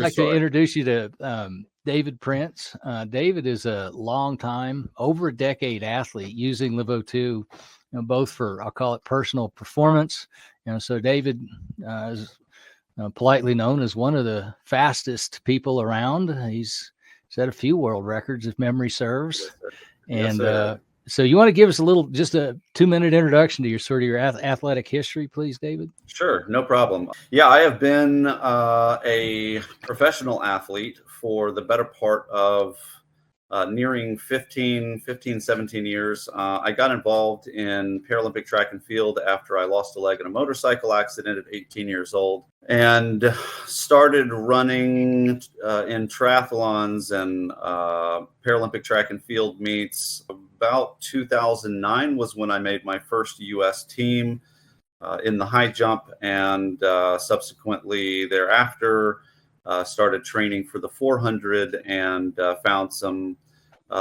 like to story. introduce you to David Prince. David is a long time, over a decade athlete using LiveO2, both for, I'll call it personal performance. So David is politely known as one of the fastest people around. He's set a few world records if memory serves. Yes, And sir. so you want to give us just a 2-minute introduction to your athletic history, please, David? Sure, no problem. Yeah, I have been a professional athlete for the better part of nearing 17 years. I got involved in Paralympic track and field after I lost a leg in a motorcycle accident at 18 years old, and started running in triathlons and Paralympic track and field meets. About 2009 was when I made my first U.S. team in the high jump, and subsequently thereafter started training for the 400 and found some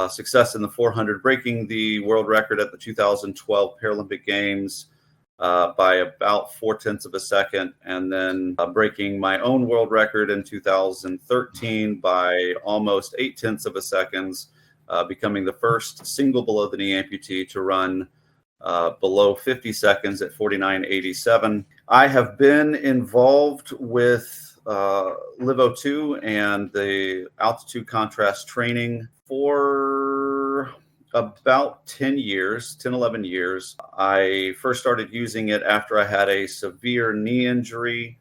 success in the 400, breaking the world record at the 2012 Paralympic Games by about 0.4 of a second, and then breaking my own world record in 2013 by almost 0.8 of a second, becoming the first single below the knee amputee to run below 50 seconds at 49.87. I have been involved with LiveO2 and the altitude contrast training for about 11 years. I first started using it after I had a severe knee injury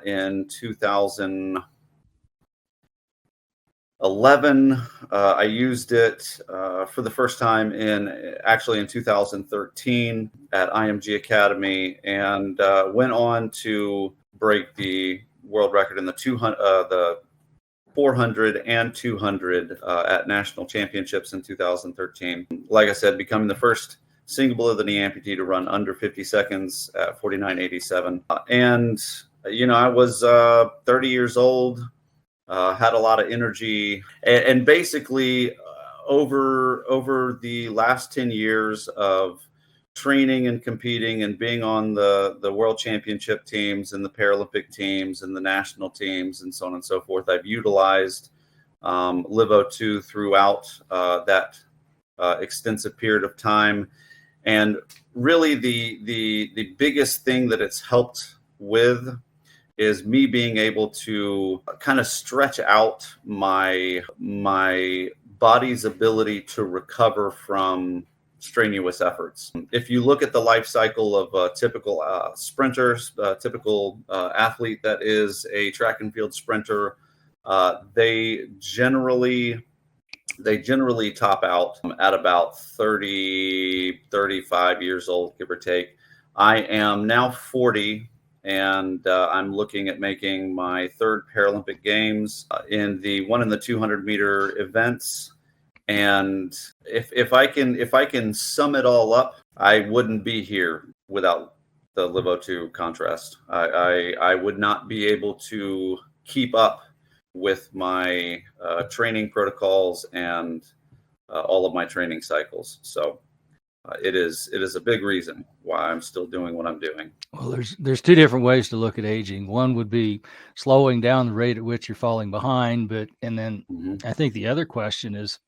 in 2011. I used it for the first time in 2013 at IMG Academy, and went on to break the world record in the 400 and 200 at national championships in 2013. Like I said, becoming the first single below the knee amputee to run under 50 seconds at 49.87. And I was 30 years old. Had a lot of energy, and basically over the last 10 years of training and competing and being on the world championship teams and the Paralympic teams and the national teams and so on and so forth, I've utilized LiveO2 throughout that extensive period of time. And really the biggest thing that it's helped with is me being able to kind of stretch out my body's ability to recover from strenuous efforts. If you look at the life cycle of a typical sprinters, typical athlete that is a track and field sprinter, they generally top out at about 30, 35 years old, give or take. I am now 40. And I'm looking at making my third Paralympic Games in the 200 meter events. And if I can sum it all up, I wouldn't be here without the LiveO2 contrast. I would not be able to keep up with my training protocols and all of my training cycles. So it is a big reason why I'm still doing what I'm doing. Well, there's two different ways to look at aging. One would be slowing down the rate at which you're falling behind, and then I think the other question is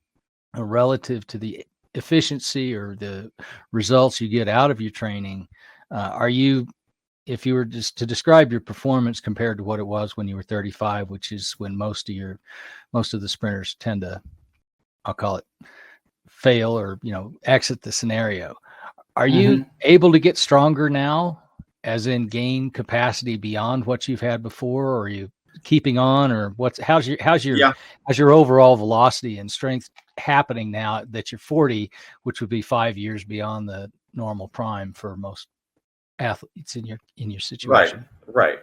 relative to the efficiency or the results you get out of your training. If you were just to describe your performance compared to what it was when you were 35, which is when most of the sprinters tend to, I'll call it, fail or exit the scenario. Are you able to get stronger now, as in gain capacity beyond what you've had before, or are you keeping on, or how's your overall velocity and strength happening now that you're 40, which would be 5 years beyond the normal prime for most athletes in your situation? Right.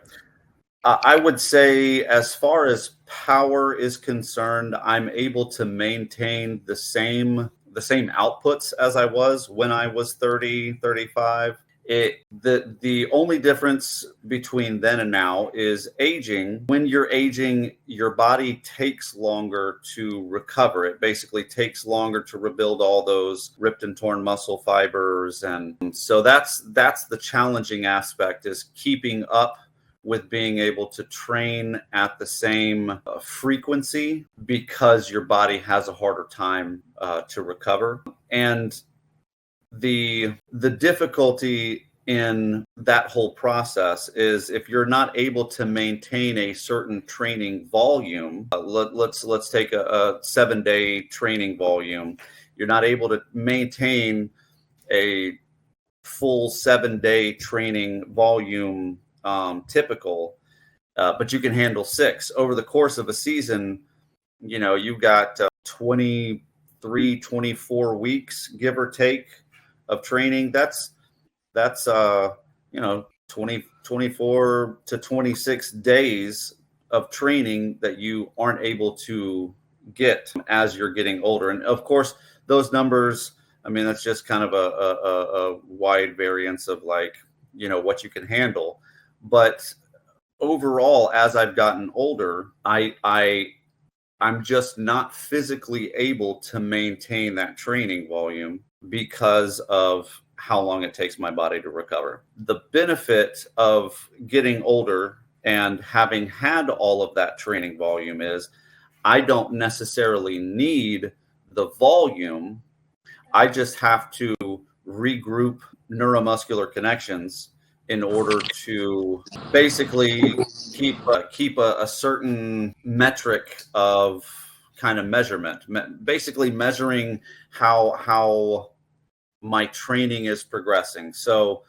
I would say, as far as power is concerned, I'm able to maintain the same outputs as I was when I was 30, 35. The only difference between then and now is aging. When you're aging, your body takes longer to recover. It basically takes longer to rebuild all those ripped and torn muscle fibers. And so that's the challenging aspect, is keeping up with being able to train at the same frequency because your body has a harder time to recover. And the difficulty in that whole process is if you're not able to maintain a certain training volume, let's take a 7-day training volume. You're not able to maintain a full 7-day training volume typical, but you can handle 6 over the course of a season. You've got 23, 24 weeks, give or take, of training. That's 24 to 26 days of training that you aren't able to get as you're getting older. And of course, those numbers, I mean, that's just kind of a wide variance of what you can handle. But overall, as I've gotten older, I'm just not physically able to maintain that training volume because of how long it takes my body to recover. The benefit of getting older and having had all of that training volume is I don't necessarily need the volume. I just have to regroup neuromuscular connections in order to basically keep a certain metric of kind of measurement, basically measuring how my training is progressing. So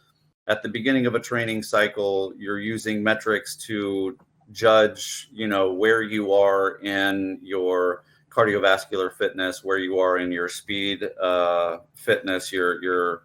at the beginning of a training cycle, you're using metrics to judge, where you are in your cardiovascular fitness, where you are in your speed fitness, your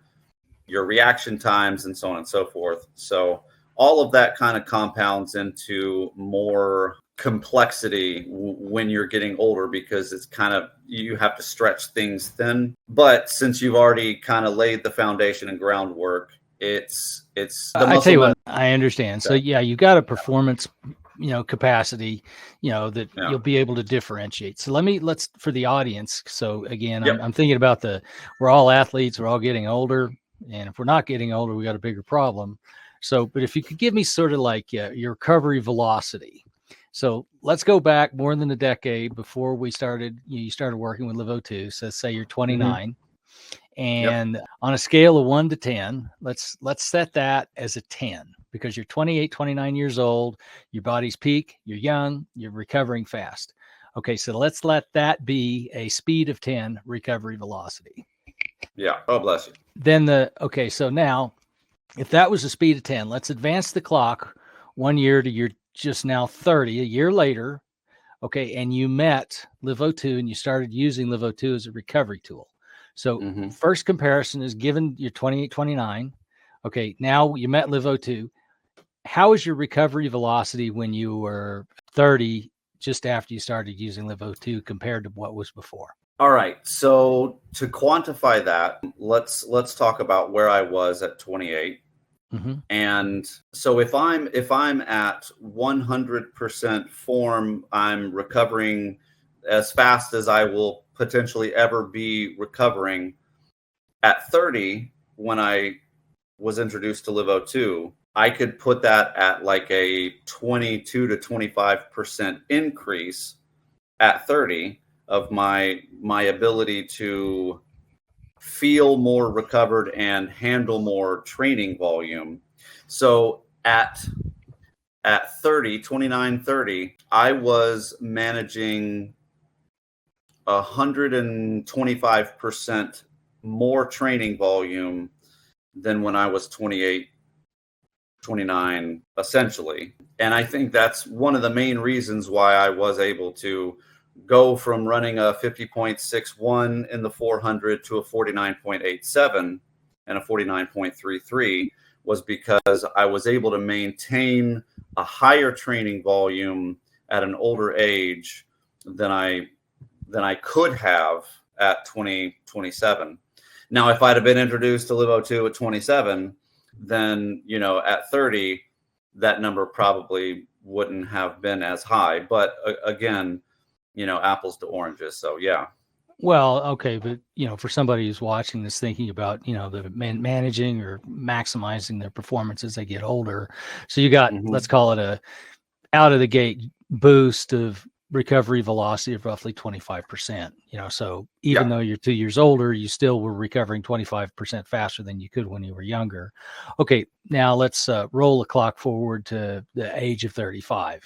reaction times, and so on and so forth. So all of that kind of compounds into more complexity when you're getting older, because it's kind of, you have to stretch things thin. But since you've already kind of laid the foundation and groundwork, it's I tell you what, I understand. So yeah, you got a performance capacity, that you'll be able to differentiate. So let's for the audience. So again, I'm thinking about we're all athletes, we're all getting older. And if we're not getting older, we got a bigger problem. So, but if you could give me sort of like your recovery velocity. So let's go back more than a decade before we started, you started working with LiveO2. So say you're 29 and on a scale of 1 to 10, let's set that as a 10 because you're 28, 29 years old, your body's peak, you're young, you're recovering fast. Okay. So let's let that be a speed of 10 recovery velocity. Yeah. Oh, bless you. Then so now if that was a speed of 10, let's advance the clock 1 year to you're just now 30, a year later. Okay. And you met LiveO2 and you started using LiveO2 as a recovery tool. So first comparison is given you're 28, 29. Okay. Now you met LiveO2. How is your recovery velocity when you were 30, just after you started using LiveO2 compared to what was before? All right. So to quantify that, let's talk about where I was at 28. And so if I'm at 100% form, I'm recovering as fast as I will potentially ever be recovering. At 30, when I was introduced to LiveO2, I could put that at like a 22 to 25% increase at 30 of my ability to feel more recovered and handle more training volume. So at 29, 30, I was managing 125% more training volume than when I was 28, 29, essentially. And I think that's one of the main reasons why I was able to go from running a 50.61 in the 400 to a 49.87 and a 49.33 was because I was able to maintain a higher training volume at an older age than I could have at 27. Now, if I'd have been introduced to LiveO2 at 27, then, at 30, that number probably wouldn't have been as high. But again, apples to oranges. So, yeah. Well, okay, but for somebody who's watching this, thinking about the managing or maximizing their performance as they get older, so you got, let's call it a out of the gate boost of recovery velocity of roughly 25%. So even though you're 2 years older, you still were recovering 25% faster than you could when you were younger. Okay, now let's roll the clock forward to the age of 35.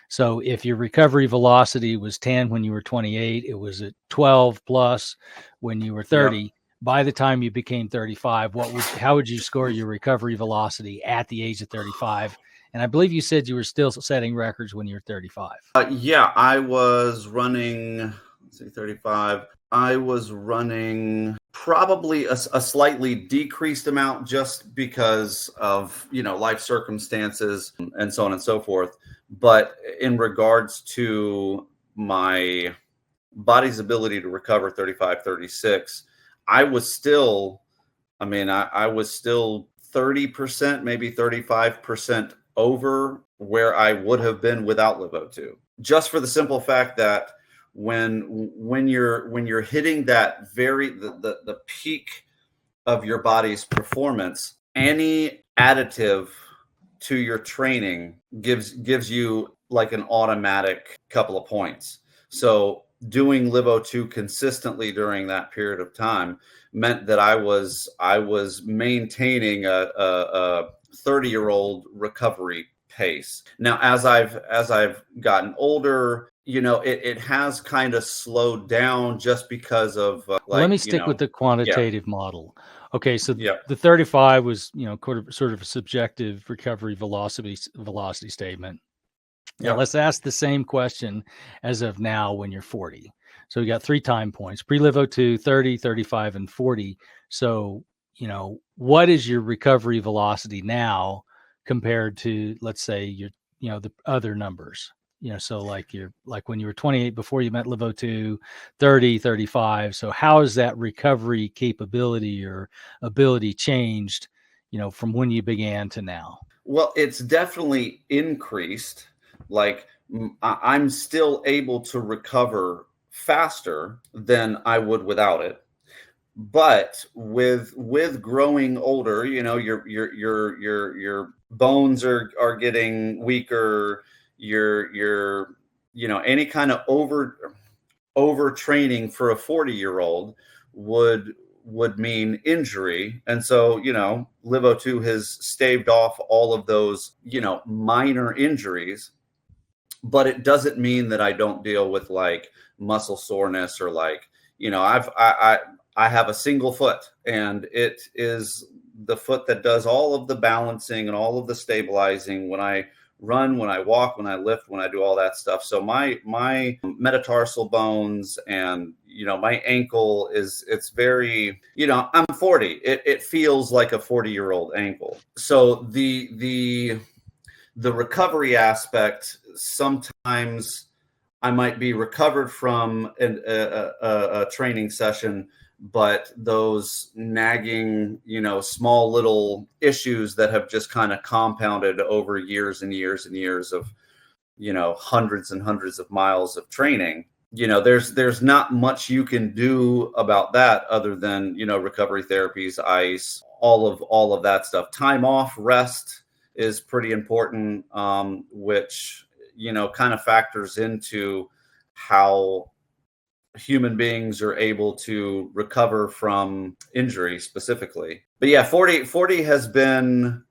So if your recovery velocity was 10 when you were 28, it was at 12 plus when you were 30. Yep. By the time you became 35, how would you score your recovery velocity at the age of 35? And I believe you said you were still setting records when you were 35. Yeah, I was running, 35. I was running probably a slightly decreased amount just because of, life circumstances and so on and so forth. But in regards to my body's ability to recover 35, 36, I was still 30%, maybe 35% over where I would have been without LiveO2. Just for the simple fact that when you're hitting that the peak of your body's performance, any additive to your training gives you like an automatic couple of points. So doing LiveO2 consistently during that period of time meant that I was maintaining a 30-year-old recovery pace. Now, as I've gotten older, it has kind of slowed down just because of let me stick with the quantitative model. Okay, so the 35 was sort of a subjective recovery velocity statement. Now let's ask the same question as of now when you're 40. So we got 3 time points: pre-LiveO2, 30, 35, and 40. So what is your recovery velocity now compared to, let's say, your the other numbers? So like when you were 28 before you met LiveO2, 30, 35. So how is that recovery capability or ability changed, from when you began to now? Well, it's definitely increased. Like I'm still able to recover faster than I would without it. But with growing older, your bones are getting weaker. Your any kind of overtraining for a 40-year-old would mean injury. And so, LiveO2 has staved off all of those, minor injuries, but it doesn't mean that I don't deal with like muscle soreness or like, I have a single foot, and it is the foot that does all of the balancing and all of the stabilizing when I run, when I walk, when I lift, when I do all that stuff. So my metatarsal bones and my ankle it's very, I'm 40. It feels like a 40-year-old ankle. So the recovery aspect, sometimes I might be recovered from a training session, but those nagging, small little issues that have just kind of compounded over years and years and years of, hundreds and hundreds of miles of training, there's not much you can do about that other than, recovery therapies, ice, all of that stuff. Time off, rest is pretty important, which, kind of factors into how human beings are able to recover from injury specifically. But yeah, 40 has been,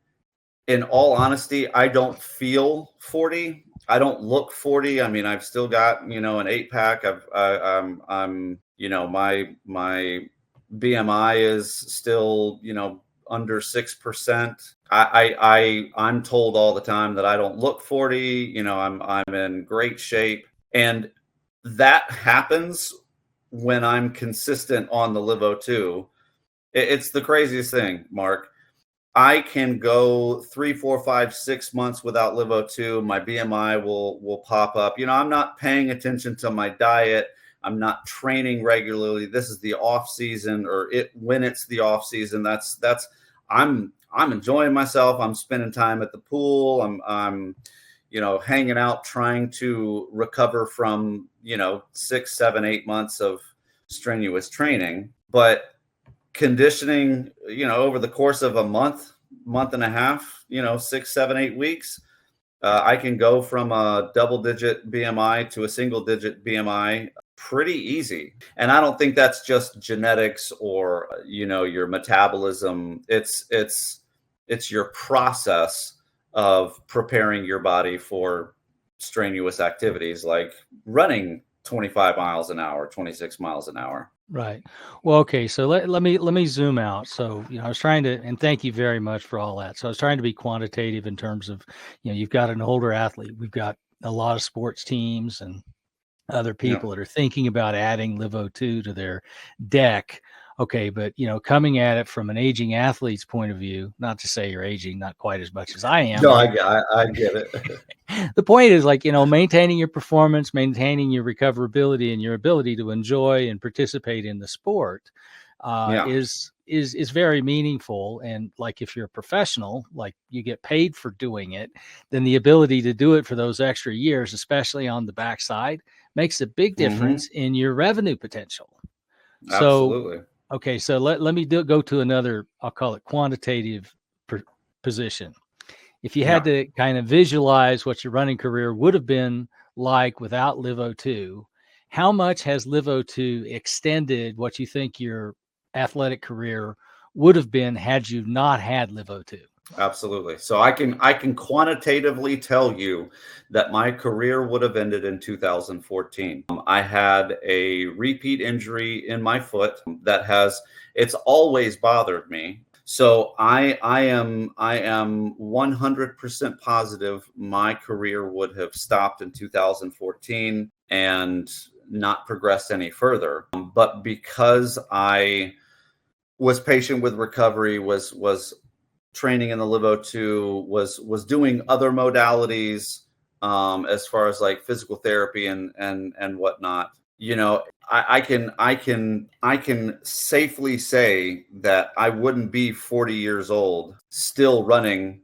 in all honesty, I don't feel 40. I don't look 40. I mean, I've still got, an 8-pack. I'm my BMI is still, under 6%. I'm told all the time that I don't look 40. I'm in great shape. And that happens when I'm consistent on the LiveO2. It's the craziest thing, Mark. I can go 3, 4, 5, 6 months without LiveO2. My BMI will pop up. I'm not paying attention to my diet. I'm not training regularly. This is the off season, or when it's the off season. I'm enjoying myself. I'm spending time at the pool. I'm hanging out, trying to recover from, 6, 7, 8 months of strenuous training. But conditioning, over the course of a month and a half, 6, 7, 8 weeks, I can go from a double-digit BMI to a single-digit BMI pretty easy. And I don't think that's just genetics or, your metabolism. It's your process of preparing your body for strenuous activities like running 25 miles an hour, 26 miles an hour. Right. Well, okay. So let me zoom out. So, I was trying to, and thank you very much for all that. So I was trying to be quantitative in terms of, you've got an older athlete. We've got a lot of sports teams and other people that are thinking about adding LiveO2 to their deck. Okay. But, coming at it from an aging athlete's point of view, not to say you're aging, not quite as much as I am. No, I get it. The point is maintaining your performance, maintaining your recoverability and your ability to enjoy and participate in the sport is very meaningful. And if you're a professional, you get paid for doing it, then the ability to do it for those extra years, especially on the backside, makes a big difference in your revenue potential. Absolutely. Okay, so let me go to another, I'll call it quantitative position. If you had to kind of visualize what your running career would have been like without LiveO2, how much has LiveO2 extended what you think your athletic career would have been had you not had LiveO2? Absolutely. So I can quantitatively tell you that my career would have ended in 2014. I had a repeat injury in my foot it's always bothered me. So I am 100% positive my career would have stopped in 2014 and not progressed any further. But because I was patient with recovery, was training in the LiveO2, was doing other modalities as far as physical therapy and whatnot. I can safely say that I wouldn't be 40 years old still running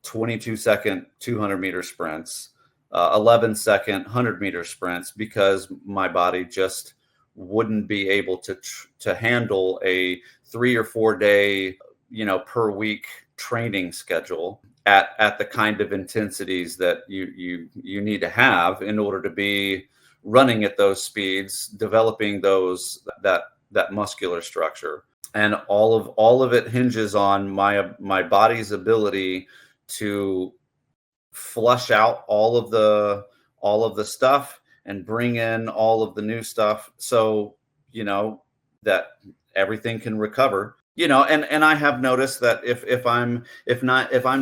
22-second 200-meter sprints, 11-second 100-meter sprints, because my body just wouldn't be able to handle a 3 or 4 day per week training schedule at the kind of intensities that you need to have in order to be running at those speeds, developing that muscular structure. And all of it hinges on my body's ability to flush out all of the stuff and bring in all of the new stuff, so that everything can recover. And I have noticed that if I'm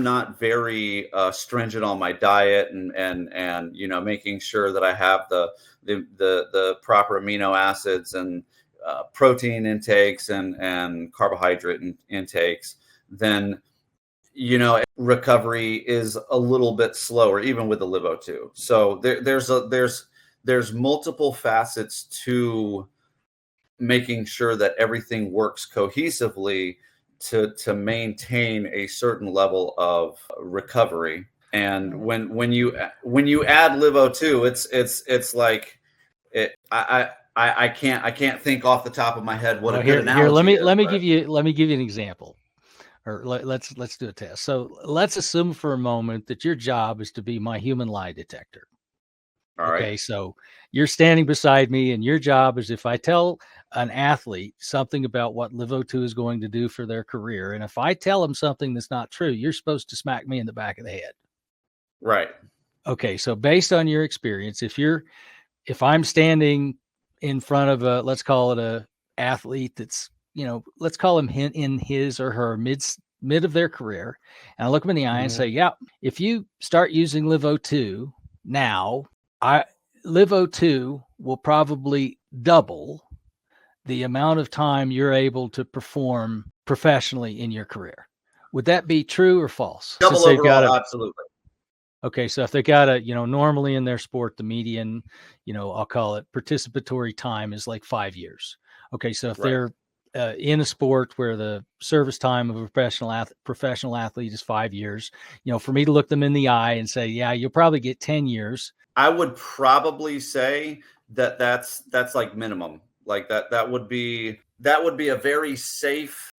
not very stringent on my diet and making sure that I have the proper amino acids and protein intakes and carbohydrate intakes, then recovery is a little bit slower, even with the LiveO2. So there's multiple facets to making sure that everything works cohesively to maintain a certain level of recovery. And when you add LiveO2, it's like I can't think off the top of my head what a good analogy is. Let me give you an example, or let's do a test. So let's assume for a moment that your job is to be my human lie detector. All right. Okay, so you're standing beside me, and your job is, if I tell an athlete something about what LiveO2 is going to do for their career, and if I tell them something that's not true, you're supposed to smack me in the back of the head. Right. Okay, so based on your experience, if I'm standing in front of let's call it a athlete that's, let's call him in his or her mid of their career, and I look them in the eye and say, yeah, if you start using LiveO2 now, LiveO2 will probably double the amount of time you're able to perform professionally in your career. Would that be true or false? Double overall, absolutely. Okay, so if they got normally in their sport, the median, I'll call it participatory time is 5 years. Okay, so if they're in a sport where the service time of a professional athlete is 5 years, for me to look them in the eye and say, yeah, you'll probably get 10 years. I would probably say that's minimum. Like that would be a very safe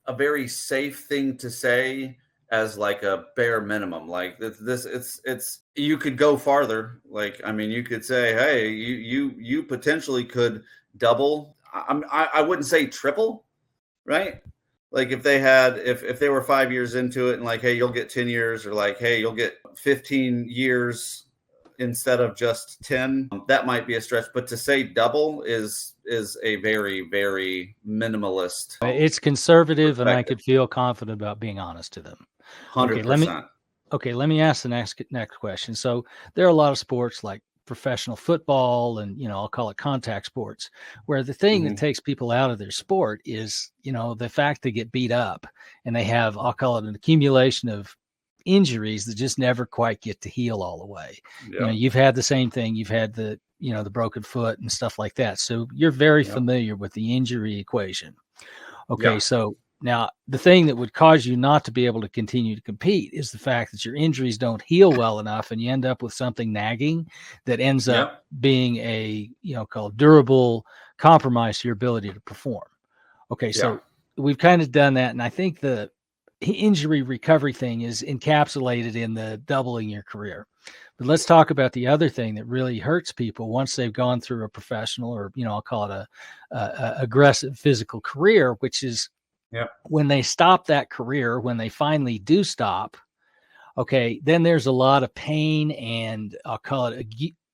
thing to say as like a bare minimum. Like it's you could go farther. Like, I mean, you could say, hey, you potentially could double. I wouldn't say triple, right? Like if they were 5 years into it and like, hey, you'll get 10 years, or like, hey, you'll get 15 years instead of just 10, that might be a stretch. But to say double is a very, very minimalist. It's conservative, and I could feel confident about being honest to them. 100%. Okay, let me ask the next question. So there are a lot of sports like professional football and, I'll call it contact sports, where the thing that takes people out of their sport is, the fact they get beat up and they have, I'll call it an accumulation of injuries that just never quite get to heal all the way. Yeah. You've had the same thing. You've had the broken foot and stuff like that. So you're very familiar with the injury equation. Okay. So now the thing that would cause you not to be able to continue to compete is the fact that your injuries don't heal well enough, and you end up with something nagging that ends up being a, called durable compromise to your ability to perform. Okay. So we've kind of done that. And I think the injury recovery thing is encapsulated in the doubling your career. But let's talk about the other thing that really hurts people once they've gone through a professional, or, I'll call it a aggressive physical career, which is when they stop that career, when they finally do stop, okay, then there's a lot of pain, and I'll call it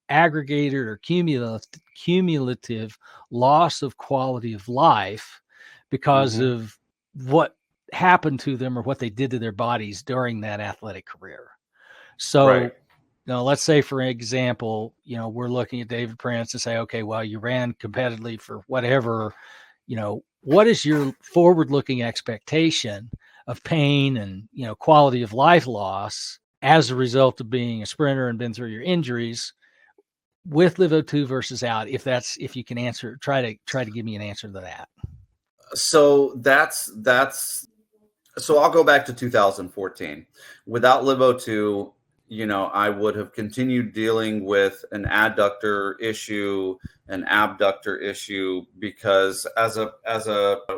aggregated or cumulative loss of quality of life because of what happened to them or what they did to their bodies during that athletic career. So, let's say, for example, we're looking at David Prince and say, okay, well, you ran competitively for whatever, what is your forward-looking expectation of pain and, quality of life loss as a result of being a sprinter and been through your injuries with LiveO2 versus out? If you can answer, try to give me an answer to that. So so I'll go back to 2014. Without LiveO2, I would have continued dealing with an adductor issue, an abductor issue, because as a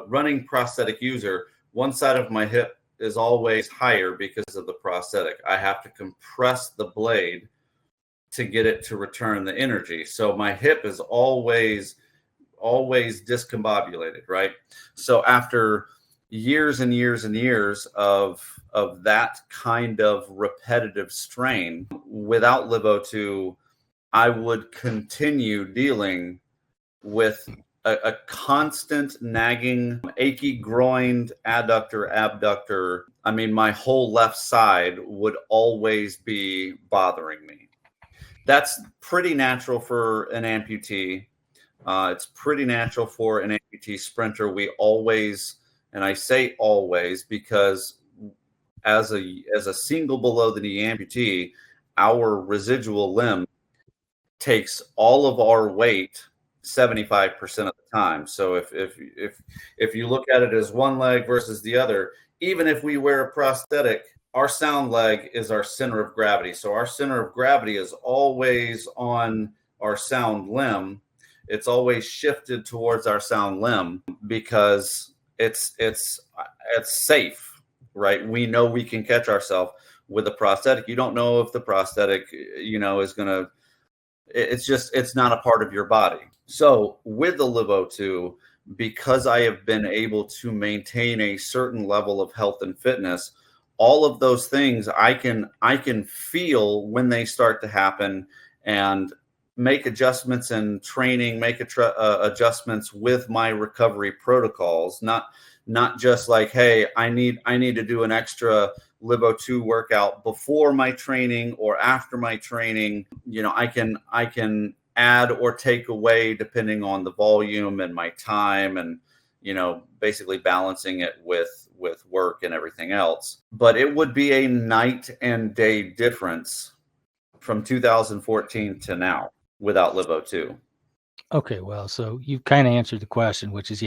running prosthetic user, one side of my hip is always higher because of the prosthetic. I have to compress the blade to get it to return the energy. So my hip is always discombobulated, right? So after years and years and years of that kind of repetitive strain, without LiveO2, I would continue dealing with a constant nagging, achy groined adductor, abductor. I mean, my whole left side would always be bothering me. That's pretty natural for an amputee. It's pretty natural for an amputee sprinter. We always, and I say always because as a single below the knee amputee, our residual limb takes all of our weight 75% of the time. So if you look at it as one leg versus the other, even if we wear a prosthetic, our sound leg is our center of gravity. So our center of gravity is always on our sound limb. It's always shifted towards our sound limb because it's safe, right? We know we can catch ourselves with a prosthetic. You don't know if the prosthetic, is going to, it's not a part of your body. So with the LiveO2, because I have been able to maintain a certain level of health and fitness, all of those things I can feel when they start to happen and make adjustments in training, make adjustments with my recovery protocols, not just like, hey, I need to do an extra LiveO2 workout before my training or after my training. I can add or take away depending on the volume and my time, and basically balancing it with work and everything else. But it would be a night and day difference from 2014 to now without LiveO2. Okay, well, so you kind of answered the question, which is,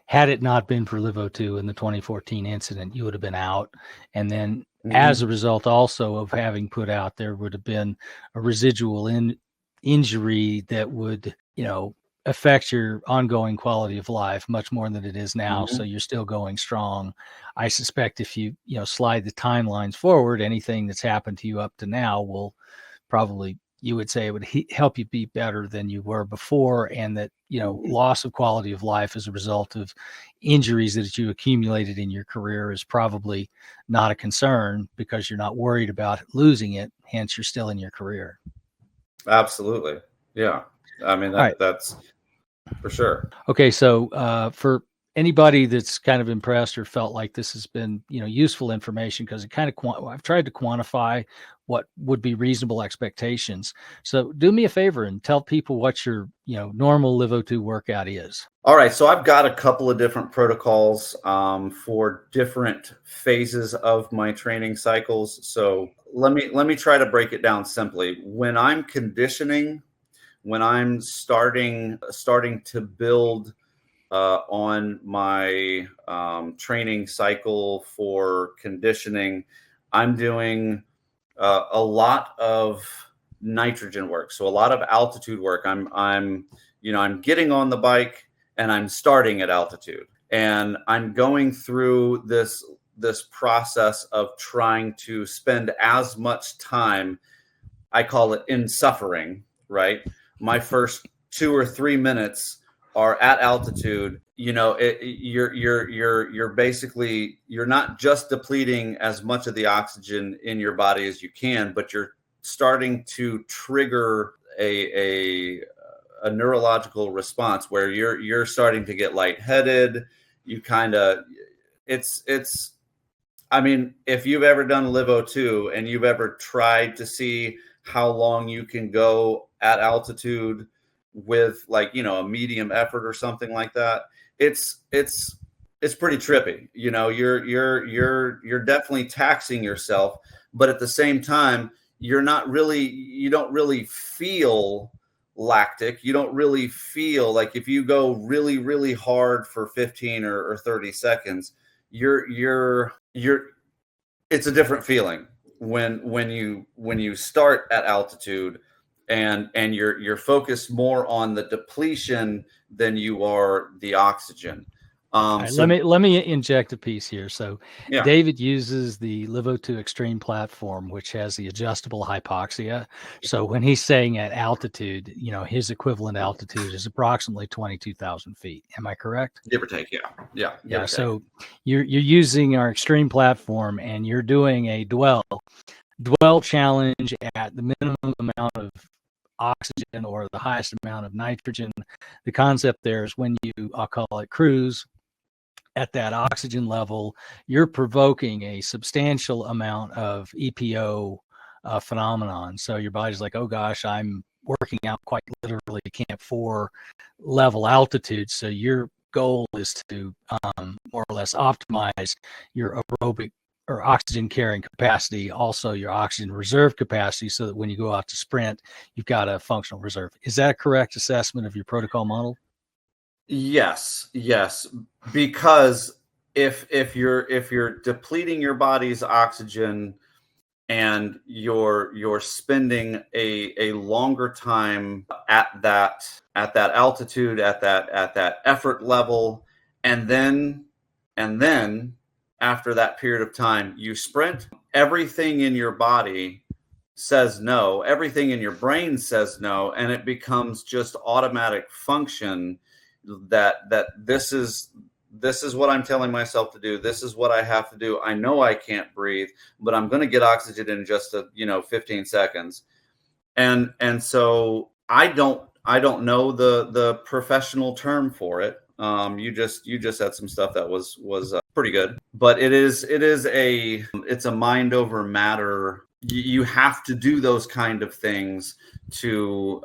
had it not been for LiveO2 in the 2014 incident, you would have been out. And then as a result also of having put out, there would have been a residual injury that would, affect your ongoing quality of life much more than it is now. So you're still going strong. I suspect if you slide the timelines forward, anything that's happened to you up to now will probably, you would say, it would help you be better than you were before, and that loss of quality of life as a result of injuries that you accumulated in your career is probably not a concern because you're not worried about losing it. Hence, you're still in your career. Absolutely. Yeah. I mean, that's for sure. Okay. So for anybody that's kind of impressed or felt like this has been, useful information, because it kind of, I've tried to quantify what would be reasonable expectations. So do me a favor and tell people what your, normal LiveO2 workout is. All right. So I've got a couple of different protocols for different phases of my training cycles. So let me try to break it down simply. When I'm conditioning, when I'm starting to build on my training cycle for conditioning, I'm doing a lot of nitrogen work. So a lot of altitude work. I'm getting on the bike and I'm starting at altitude, and I'm going through this process of trying to spend as much time, I call it in suffering, right? My first 2 or 3 minutes are at altitude. You're basically, you're not just depleting as much of the oxygen in your body as you can, but you're starting to trigger a neurological response where you're starting to get lightheaded. You kind of, I mean, if you've ever done LiveO2 and you've ever tried to see how long you can go at altitude with a medium effort or something like that, it's pretty trippy. You're definitely taxing yourself, but at the same time, you don't really feel lactic. You don't really feel like, if you go really, really hard for 15 or 30 seconds, it's a different feeling when you start at altitude and you're focused more on the depletion than you are the oxygen. Right, let me inject a piece here. So David uses the LiveO2 Extreme platform, which has the adjustable hypoxia. So when he's saying at altitude, his equivalent altitude is approximately 22,000 feet. Am I correct? Give or take. Yeah. So you're using our Extreme platform and you're doing a dwell challenge at the minimum amount of oxygen or the highest amount of nitrogen. The concept there is when I'll call it cruise at that oxygen level, you're provoking a substantial amount of EPO phenomenon. So your body's like, oh gosh, I'm working out quite literally Camp 4 level altitude. So your goal is to more or less optimize your aerobic or oxygen carrying capacity, also your oxygen reserve capacity, so that when you go out to sprint, you've got a functional reserve. Is that a correct assessment of your protocol model? Yes, because if you're depleting your body's oxygen and you're spending a longer time at that altitude, at that effort level, and then after that period of time you sprint, everything in your body says no, everything in your brain says no, and it becomes just automatic function that this is what I'm telling myself to do. This is what I have to do. I know I can't breathe, but I'm going to get oxygen in just 15 seconds. And so I don't know the professional term for it. You just had some stuff that was pretty good, but it's a mind over matter. You have to do those kind of things to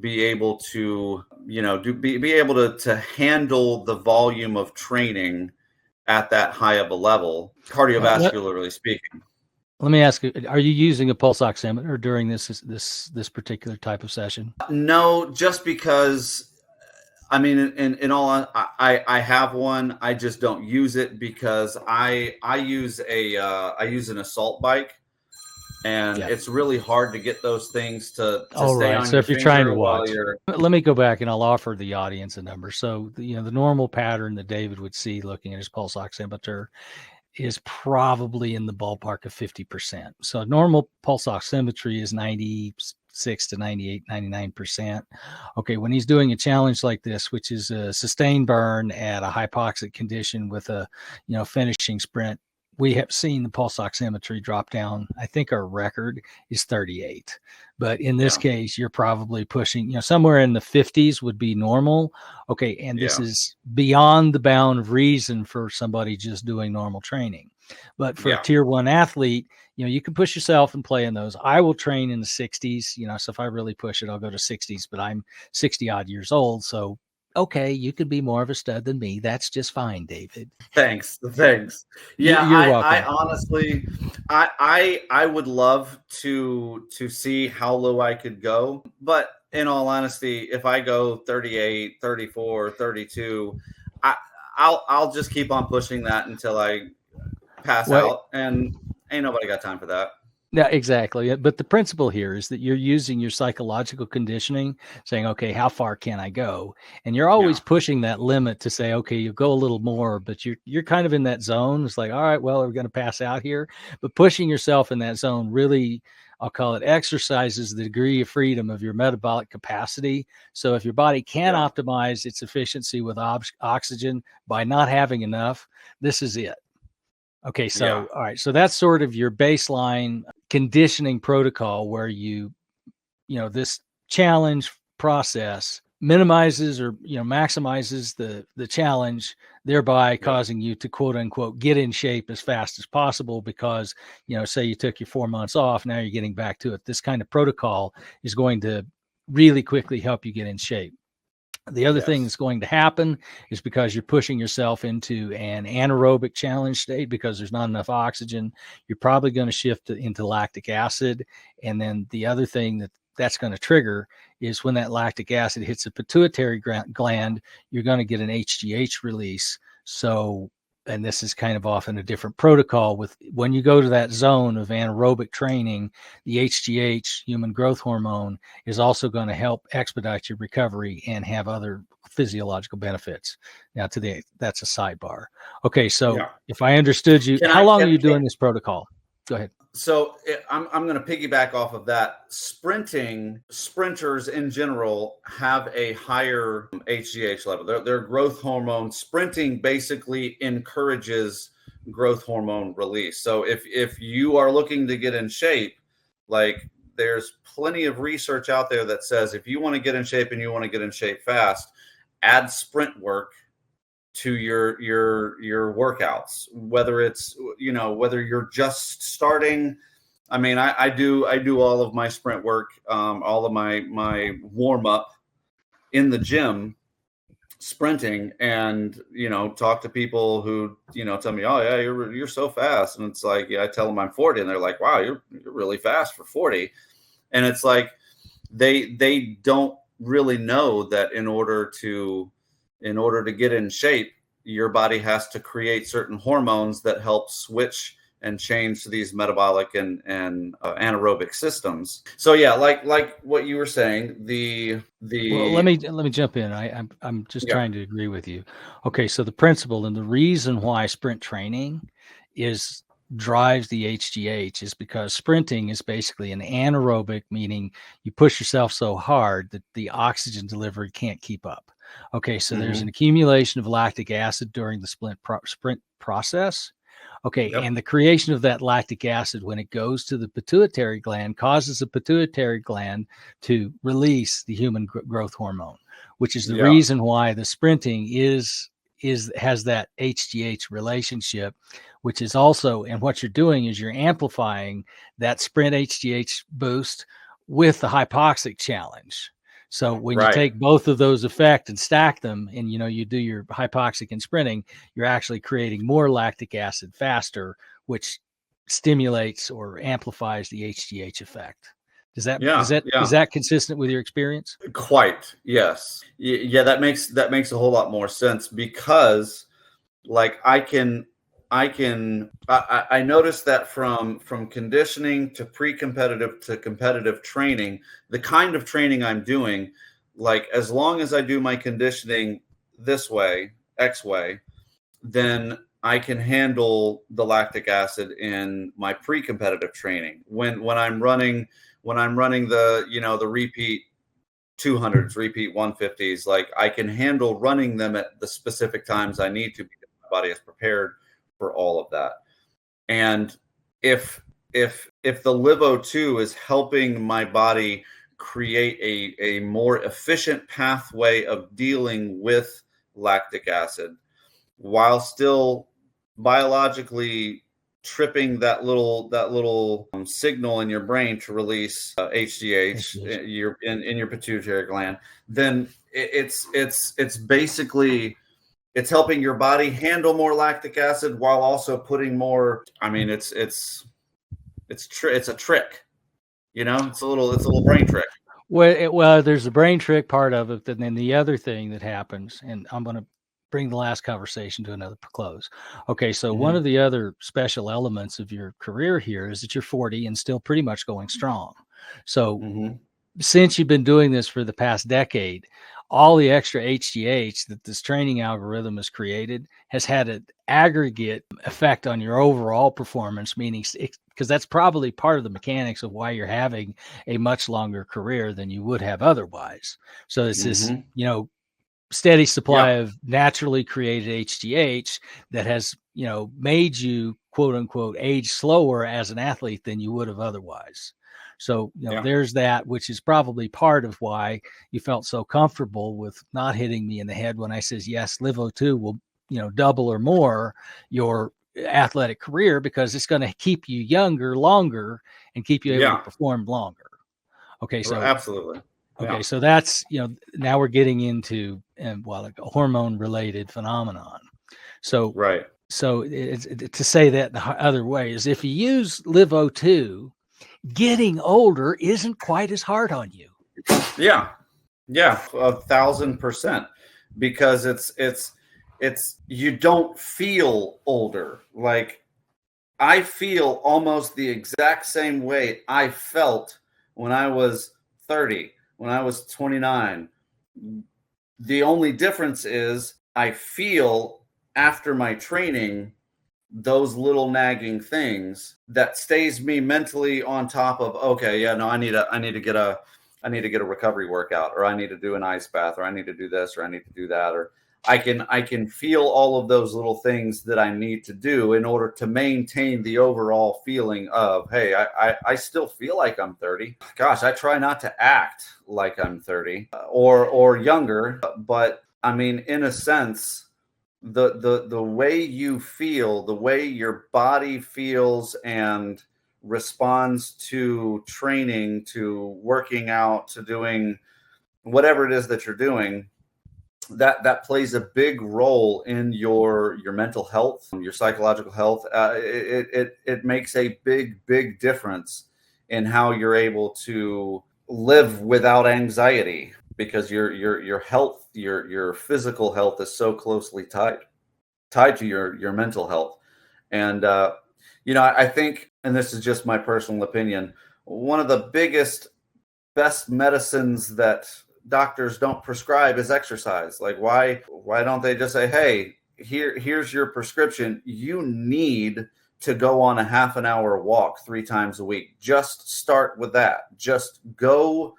be able to be able to handle the volume of training at that high of a level, cardiovascularly speaking. Let me ask you: are you using a pulse oximeter during this particular type of session? No, just because. I mean, in all, I have one. I just don't use it because I use an assault bike. and Yeah. it's really hard to get those things to All stay right. on So your if you're trying to finger while watch, you're. let me go back and I'll offer the audience a number. So, the normal pattern that David would see looking at his pulse oximeter is probably in the ballpark of 50%. So normal pulse oximetry is 96 to 98, 99%. Okay, when he's doing a challenge like this, which is a sustained burn at a hypoxic condition with a, finishing sprint, we have seen the pulse oximetry drop down. I think our record is 38. But in this case, you're probably pushing, somewhere in the 50s would be normal. Okay. And this is beyond the bound of reason for somebody just doing normal training. But for a tier 1 athlete, you can push yourself and play in those. I will train in the 60s, so if I really push it, I'll go to 60s, but I'm 60 odd years old. So, okay, you could be more of a stud than me. That's just fine, David. Thanks. Yeah, you're welcome. I honestly, I would love to see how low I could go, but in all honesty, if I go 38, 34, 32, I'll just keep on pushing that until I pass out, and ain't nobody got time for that. Yeah, exactly. But the principle here is that you're using your psychological conditioning, saying, okay, how far can I go? And you're always pushing that limit to say, okay, you go a little more, but you're kind of in that zone. It's like, all right, well, we're going to pass out here. But pushing yourself in that zone really, I'll call it, exercises the degree of freedom of your metabolic capacity. So if your body can optimize its efficiency with oxygen by not having enough, this is it. Okay, so all right, so that's sort of your baseline conditioning protocol where this challenge process minimizes or maximizes the challenge, thereby causing you to quote unquote get in shape as fast as possible because say you took your 4 months off, now you're getting back to it. This kind of protocol is going to really quickly help you get in shape. The other thing that's going to happen is because you're pushing yourself into an anaerobic challenge state because there's not enough oxygen, you're probably going to shift into lactic acid. And then the other thing that's going to trigger is when that lactic acid hits the pituitary gland, you're going to get an HGH release. So, and this is kind of often a different protocol with when you go to that zone of anaerobic training, the HGH, human growth hormone, is also going to help expedite your recovery and have other physiological benefits. Now that's a sidebar. Okay. So if I understood you, how long are you doing this protocol? Go ahead. So I'm going to piggyback off of that. Sprinters in general have a higher HGH level. Their growth hormone, sprinting basically encourages growth hormone release. So if you are looking to get in shape, like there's plenty of research out there that says if you want to get in shape and you want to get in shape fast, add sprint work to your workouts, whether it's whether you're just starting. I mean, I do all of my sprint work, all of my warm up in the gym, sprinting, and talk to people who tell me, oh yeah, you're so fast, and it's like, I tell them I'm 40, and they're like, wow, you're really fast for 40, and it's like they don't really know that in order to get in shape, your body has to create certain hormones that help switch and change to these metabolic and anaerobic systems. So like what you were saying, well, let me jump in. I'm just trying to agree with you. Okay, so the principle and the reason why sprint training drives the HGH is because sprinting is basically an anaerobic, meaning you push yourself so hard that the oxygen delivery can't keep up. Okay, so there's an accumulation of lactic acid during the sprint process. Okay, and the creation of that lactic acid when it goes to the pituitary gland causes the pituitary gland to release the human growth hormone, which is the reason why the sprinting has that HGH relationship, which is also, and what you're doing is you're amplifying that sprint HGH boost with the hypoxic challenge. So when you take both of those effects and stack them and, you do your hypoxic and sprinting, you're actually creating more lactic acid faster, which stimulates or amplifies the HGH effect. Is that consistent with your experience? Quite. Yes. Yeah. That makes a whole lot more sense because like I can I noticed that from conditioning to pre-competitive to competitive training, the kind of training I'm doing, like as long as I do my conditioning this way, X way, then I can handle the lactic acid in my pre-competitive training. When I'm running the, the repeat 200s, repeat 150s, like I can handle running them at the specific times I need to because my body is prepared for all of that. And if the LiveO2 is helping my body create a more efficient pathway of dealing with lactic acid while still biologically tripping that little signal in your brain to release HGH in your pituitary gland, then it's basically it's helping your body handle more lactic acid while also putting more. I mean, it's a trick, it's a little brain trick. Well, there's the brain trick part of it, and then the other thing that happens, and I'm going to bring the last conversation to another close. Okay, so one of the other special elements of your career here is that you're 40 and still pretty much going strong. So since you've been doing this for the past decade, all the extra HGH that this training algorithm has created has had an aggregate effect on your overall performance, meaning because that's probably part of the mechanics of why you're having a much longer career than you would have otherwise. So it's this, steady supply of naturally created HGH that has, made you quote unquote age slower as an athlete than you would have otherwise. So, there's that, which is probably part of why you felt so comfortable with not hitting me in the head when I says, yes, LiveO2 will, double or more your athletic career because it's going to keep you younger, longer, and keep you able to perform longer. Okay. So absolutely. Okay, so that's, now we're getting into, like a hormone related phenomenon. So, So to say that the other way is if you use LiveO2, getting older isn't quite as hard on you. Yeah, 1,000%, because it's you don't feel older. Like I feel almost the exact same way I felt when I was 30. When I was 29, the only difference is I feel after my training those little nagging things that stays me mentally on top of, okay, I need to get a recovery workout, or I need to do an ice bath, or I need to do this, or I need to do that, or I can feel all of those little things that I need to do in order to maintain the overall feeling of, hey, I still feel like I'm 30. Gosh, I try not to act like I'm 30 or younger, but I mean, in a sense, the way you feel, the way your body feels and responds to training, to working out, to doing whatever it is that you're doing, that plays a big role in your mental health, your psychological health. It makes a big difference in how you're able to live without anxiety, because your health, your physical health is so closely tied to your mental health. And I think, and this is just my personal opinion, one of the best medicines that doctors don't prescribe is exercise. Like why don't they just say, hey, here's your prescription. You need to go on a half an hour walk 3 times a week. Just start with that. Just go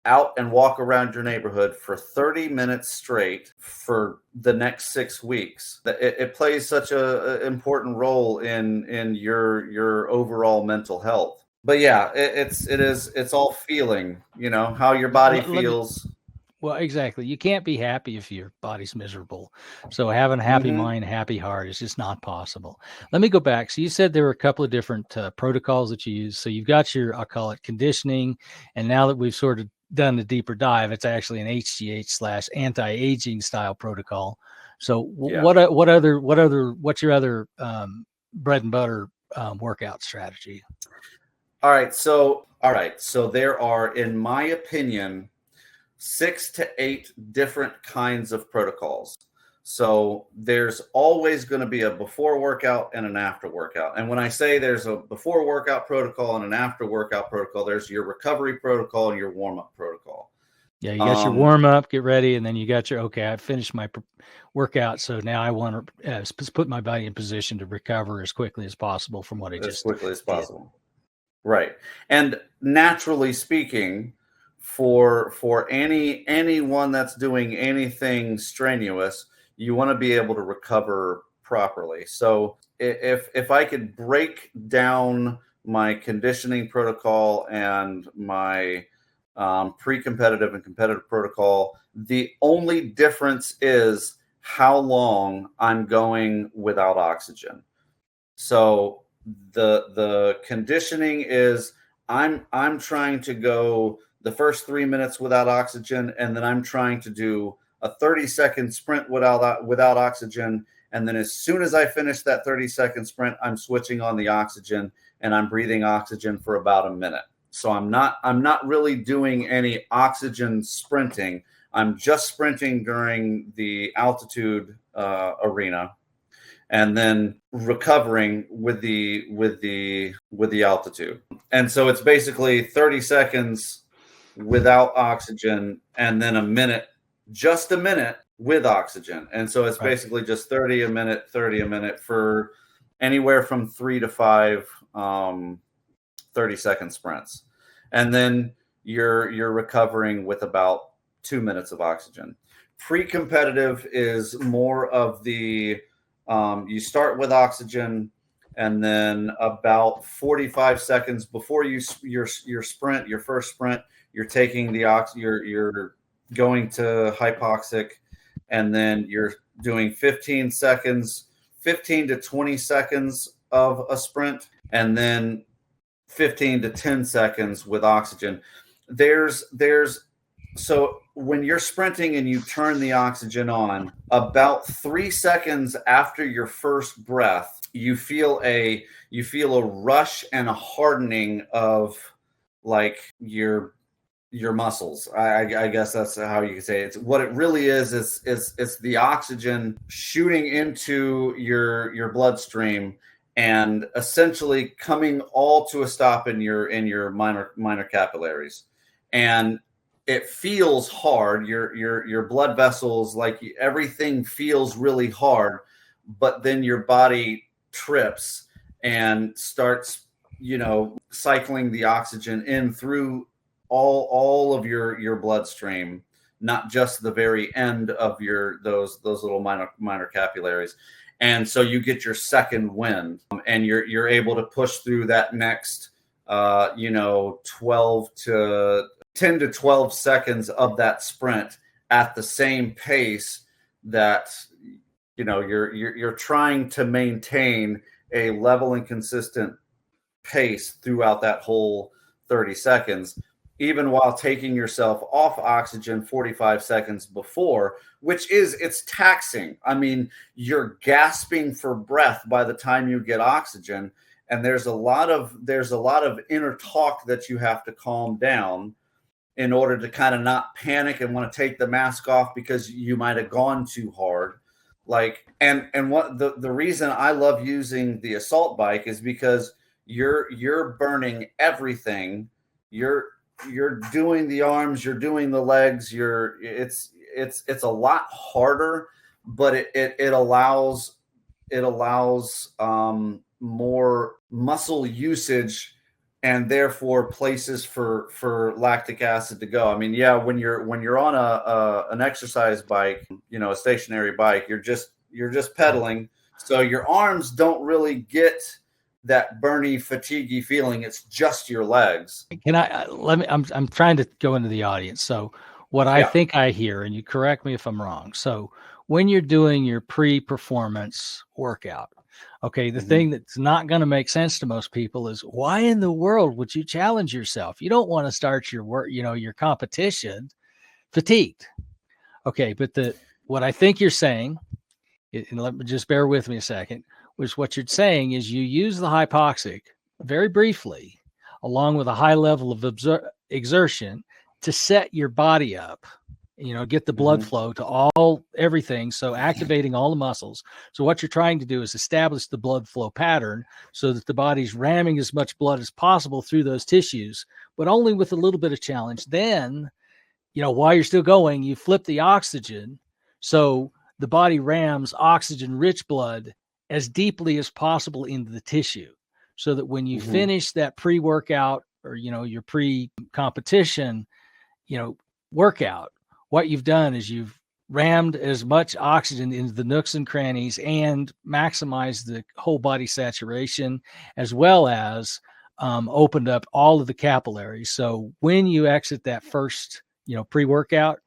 out and walk around your neighborhood for 30 minutes straight for the next 6 weeks. It plays such an important role in your overall mental health. But yeah, it's all feeling, how your body feels. Well, exactly. You can't be happy if your body's miserable. So having a happy mind, happy heart is just not possible. Let me go back. So you said there were a couple of different protocols that you use. So you've got your, I'll call it conditioning. And now that we've sort of done the deeper dive, it's actually an HGH / anti-aging style protocol. So what's your other bread and butter workout strategy? All right. So there are, in my opinion, 6 to 8 different kinds of protocols. So there's always going to be a before workout and an after workout. And when I say there's a before workout protocol and an after workout protocol, there's your recovery protocol and your warm-up protocol. Yeah, you got your warm up, get ready, and then you got your, okay, I finished my workout, so now I want to put my body in position to recover as quickly as possible from what I just did. As quickly as possible. Right. And naturally speaking, for anyone that's doing anything strenuous, you want to be able to recover properly. So if I could break down my conditioning protocol and my pre-competitive and competitive protocol, the only difference is how long I'm going without oxygen. So the conditioning is I'm trying to go the first 3 minutes without oxygen, and then I'm trying to do a 30-second sprint without oxygen. And then as soon as I finish that 30-second sprint, I'm switching on the oxygen and I'm breathing oxygen for about a minute. So I'm not really doing any oxygen sprinting. I'm just sprinting during the altitude arena, and then recovering with the altitude. And so it's basically 30 seconds without oxygen, and then just a minute with oxygen. And so it's basically just 30 a minute for anywhere from 3 to 5 30-second sprints. And then you're recovering with about 2 minutes of oxygen. Pre-competitive is more of the you start with oxygen, and then about 45 seconds before your sprint, your first sprint, you're taking the you're going to hypoxic, and then you're doing 15 to 20 seconds of a sprint, and then 15 to 10 seconds with oxygen. So when you're sprinting and you turn the oxygen on, about 3 seconds after your first breath, you feel a rush and a hardening of like your muscles. I guess that's how you can say it. It's what it really is it's the oxygen shooting into your bloodstream and essentially coming all to a stop in your minor capillaries. And it feels hard. Your blood vessels, like everything feels really hard, but then your body trips and starts, cycling the oxygen in through all of your bloodstream, not just the very end of those little minor capillaries. And so you get your second wind, and you're able to push through that next 10 to 12 seconds of that sprint at the same pace that you're trying to maintain a level and consistent pace throughout that whole 30 seconds, even while taking yourself off oxygen 45 seconds before, it's taxing. I mean, you're gasping for breath by the time you get oxygen, and there's a lot of inner talk that you have to calm down in order to kind of not panic and want to take the mask off because you might have gone too hard. And what the reason I love using the assault bike is because you're burning everything. You're doing the arms, you're doing the legs, it's a lot harder, but it allows more muscle usage, and therefore places for lactic acid to go. I mean, yeah, when you're on an exercise bike, a stationary bike, you're just pedaling, so your arms don't really get that burny, fatiguey feeling. It's just your legs. I'm trying to go into the audience. So what I think I hear, and you correct me if I'm wrong. So when you're doing your pre-performance workout, okay, the thing that's not going to make sense to most people is, why in the world would you challenge yourself? You don't want to start your work, your competition fatigued. Okay. But what I think you're saying, and just bear with me a second, which what you're saying is you use the hypoxic very briefly, along with a high level of exertion, to set your body up get the blood flow to everything. So activating all the muscles. So what you're trying to do is establish the blood flow pattern so that the body's ramming as much blood as possible through those tissues, but only with a little bit of challenge. Then, while you're still going, you flip the oxygen. So the body rams oxygen-rich blood as deeply as possible into the tissue, so that when you finish that pre-workout or, your pre-competition, workout, what you've done is you've rammed as much oxygen into the nooks and crannies and maximized the whole body saturation, as well as opened up all of the capillaries. So when you exit that first, pre-workout,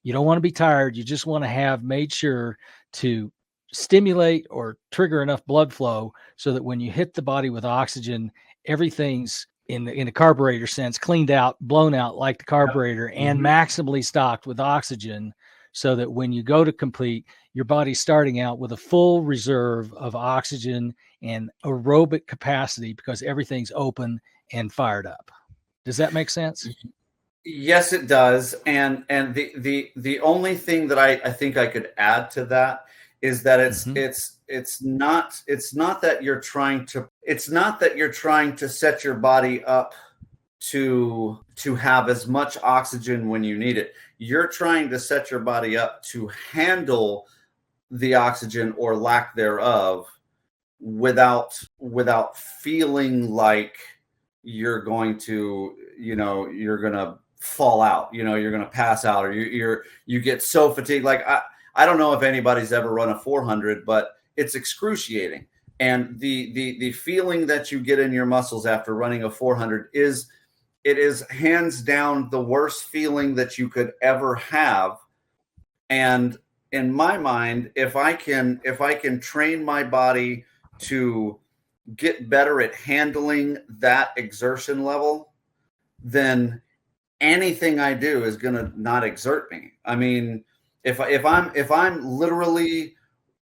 you don't want to be tired. You just want to have made sure to stimulate or trigger enough blood flow so that when you hit the body with oxygen, everything's in a carburetor sense, cleaned out, blown out like the carburetor, and maximally stocked with oxygen, so that when you go to complete, your body's starting out with a full reserve of oxygen and aerobic capacity because everything's open and fired up. Does that make sense? Yes, it does. And the only thing that I think I could add to that is that it's not that you're trying to set your body up to have as much oxygen when you need it. You're trying to set your body up to handle the oxygen or lack thereof without feeling like you're going to, you're going to fall out, you're going to pass out, or you get so fatigued. Like I don't know if anybody's ever run a 400, but it's excruciating. And the feeling that you get in your muscles after running a 400 is hands down the worst feeling that you could ever have. And in my mind, if I can train my body to get better at handling that exertion level, then anything I do is going to not exert me. I mean, if I'm literally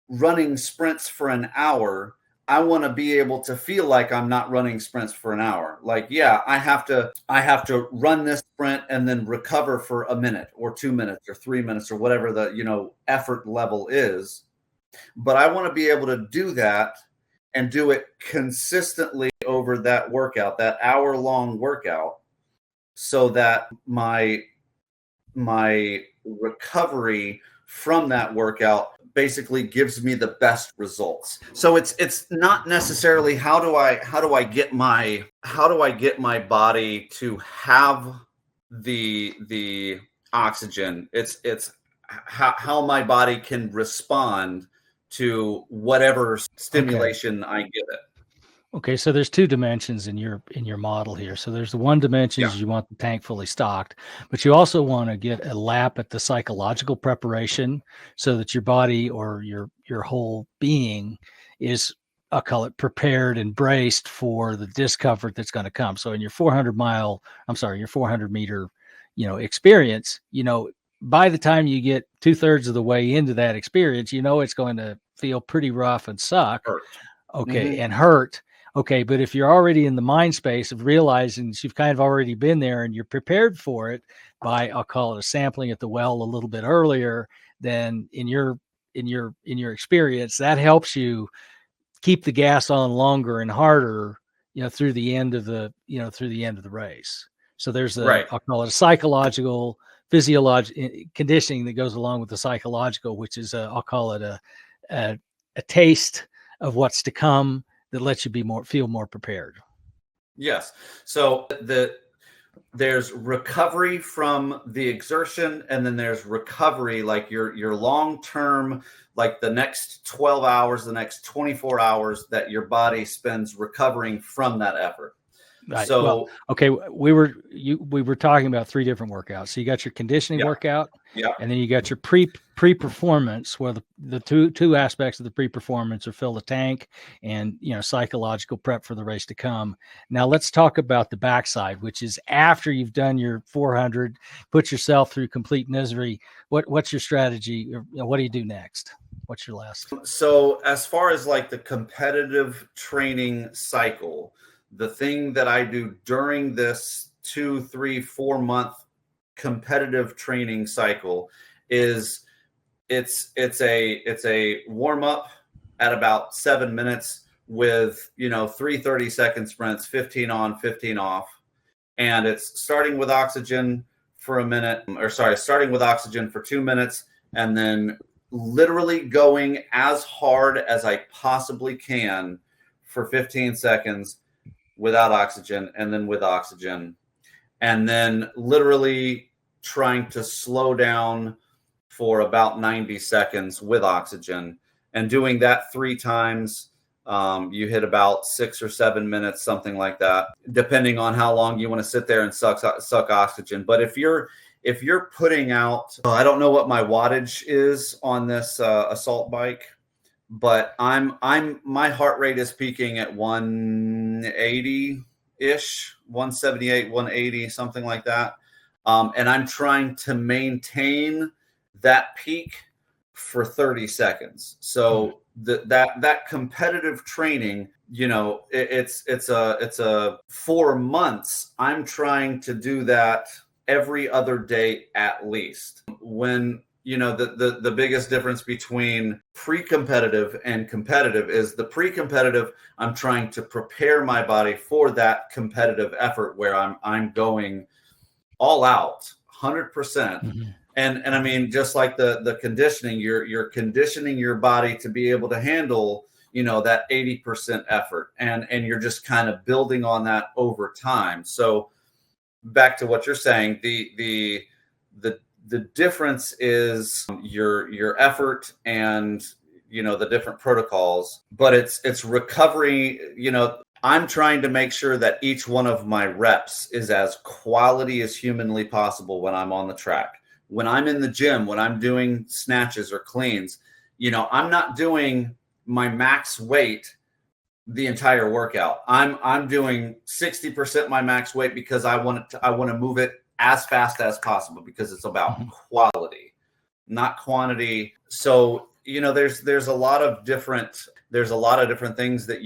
running sprints for an hour, I want to be able to feel like I'm not running sprints for an hour. Like, yeah, I have to run this sprint and then recover for a minute or 2 minutes or 3 minutes or whatever the, effort level is. But I want to be able to do that and do it consistently over that workout, that hour-long workout, so that my recovery from that workout basically gives me the best results. So it's not necessarily how do I get my body to have the oxygen. It's how my body can respond to whatever stimulation I give it. Okay, so there's two dimensions in your model here. So there's the one dimension is you want the tank fully stocked, but you also want to get a lap at the psychological preparation so that your body or your whole being is, I'll call it, prepared and braced for the discomfort that's going to come. So in your 400 meter, experience, by the time you get 2/3 of the way into that experience, it's going to feel pretty rough and suck. Hurt. Okay. And hurt. Okay. But if you're already in the mind space of realizing that you've kind of already been there and you're prepared for it by, I'll call it, a sampling at the well a little bit earlier, then in your experience, that helps you keep the gas on longer and harder, through the end of the race. So there's I'll call it a psychological, physiological conditioning that goes along with the psychological, which is I'll call it a taste of what's to come that lets you feel more prepared. Yes. So there's recovery from the exertion, and then there's recovery, like your long-term, like the next 12 hours, the next 24 hours that your body spends recovering from that effort. Right. So, well, okay, we were talking about three different workouts. So you got your conditioning workout, and then you got your pre-performance, where the two aspects of the pre-performance are fill the tank and psychological prep for the race to come. Now let's talk about the backside, which is after you've done your 400, put yourself through complete misery. What's your strategy? What do you do next? What's your last? So as far as like the competitive training cycle, the thing that I do during this 2, 3, 4 month competitive training cycle is it's a warm up at about 7 minutes with, 3 30-second sprints, 15 on, 15 off. And it's starting with oxygen for a minute, starting with oxygen for 2 minutes, and then literally going as hard as I possibly can for 15 seconds without oxygen, and then with oxygen, and then literally trying to slow down for about 90 seconds with oxygen, and doing that 3 times. You hit about 6 or 7 minutes, something like that, depending on how long you want to sit there and suck oxygen. But if you're putting out, I don't know what my wattage is on this assault bike, but my heart rate is peaking at 180-ish, 178, 180, something like that. And I'm trying to maintain that peak for 30 seconds. So that competitive training, it's a 4 months. I'm trying to do that every other day at least. When the biggest difference between pre-competitive and competitive is the pre-competitive, I'm trying to prepare my body for that competitive effort where I'm going all out 100%. Mm-hmm. And I mean, just like the conditioning, you're conditioning your body to be able to handle, that 80% effort, and you're just kind of building on that over time. So back to what you're saying, the difference is your effort and, the different protocols, but it's recovery. I'm trying to make sure that each one of my reps is as quality as humanly possible when I'm on the track. When I'm in the gym, when I'm doing snatches or cleans, I'm not doing my max weight the entire workout. I'm doing 60% my max weight because I want to move it as fast as possible, because it's about quality, not quantity. So, there's a lot of different things that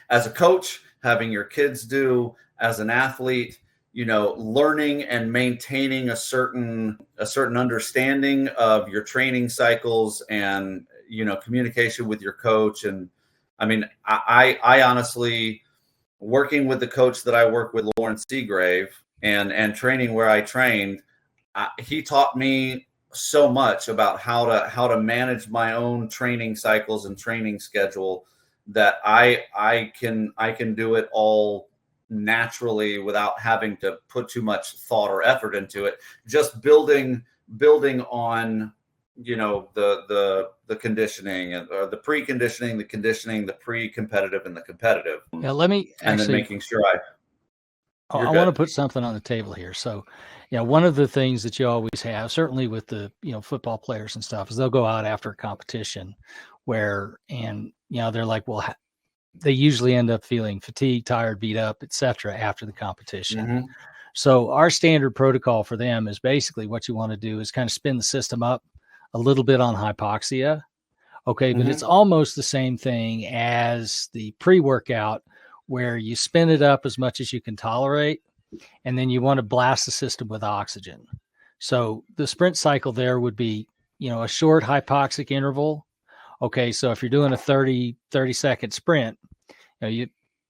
as a coach, having your kids do, as an athlete, learning and maintaining a certain understanding of your training cycles and, communication with your coach. And I honestly, working with the coach that I work with, Lawrence Seagrave, and training where I trained, he taught me so much about how to manage my own training cycles and training schedule, that I can do it all naturally without having to put too much thought or effort into it. Just building on, the conditioning, or the preconditioning, the conditioning, the pre-competitive, and the competitive. Yeah, let me and then making sure I want to put something on the table here. So, one of the things that you always have, certainly with the, football players and stuff, is they'll go out after a competition they're like, well, they usually end up feeling fatigued, tired, beat up, etc. after the competition. Mm-hmm. So our standard protocol for them is basically, what you want to do is kind of spin the system up a little bit on hypoxia. Okay. But it's almost the same thing as the pre-workout, where you spin it up as much as you can tolerate, and then you want to blast the system with oxygen. So the sprint cycle there would be, a short hypoxic interval. Okay, so if you're doing a 30-second sprint, you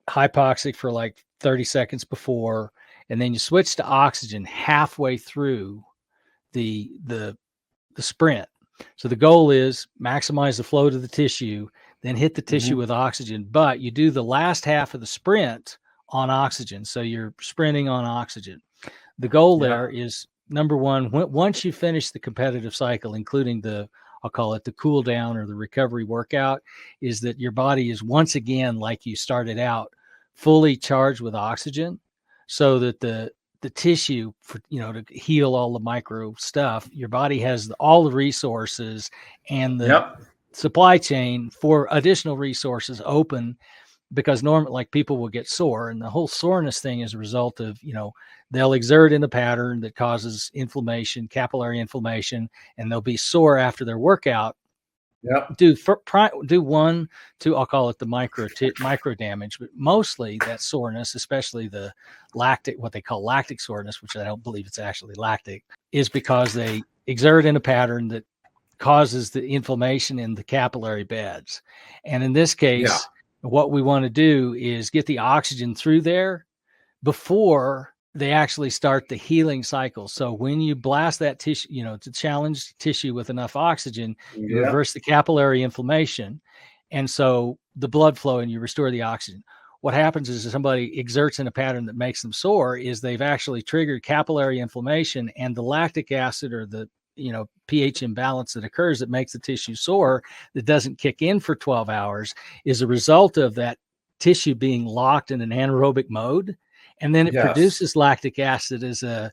hypoxic for like 30 seconds before, and then you switch to oxygen halfway through the sprint. So the goal is maximize the flow to the tissue, then hit the tissue with oxygen, but you do the last half of the sprint on oxygen. So you're sprinting on oxygen. The goal there is, number one, once you finish the competitive cycle, including I'll call it the cool down or the recovery workout, is that your body is once again, like you started out, fully charged with oxygen, so that the tissue for, to heal all the micro stuff, your body has all the resources and the supply chain for additional resources open, because normally, like, people will get sore, and the whole soreness thing is a result of, they'll exert in a pattern that causes inflammation, capillary inflammation, and they'll be sore after their workout. Yep. do 1, 2, I'll call it the micro damage, but mostly that soreness, especially the lactic, what they call lactic soreness, which I don't believe it's actually lactic, is because they exert in a pattern that causes the inflammation in the capillary beds. And in this case, what we want to do is get the oxygen through there before they actually start the healing cycle. So when you blast that tissue, to challenge tissue with enough oxygen, you reverse the capillary inflammation. And so the blood flow and you restore the oxygen. What happens is if somebody exerts in a pattern that makes them sore is they've actually triggered capillary inflammation, and the lactic acid or the pH imbalance that occurs that makes the tissue sore that doesn't kick in for 12 hours is a result of that tissue being locked in an anaerobic mode. And then it produces lactic acid as a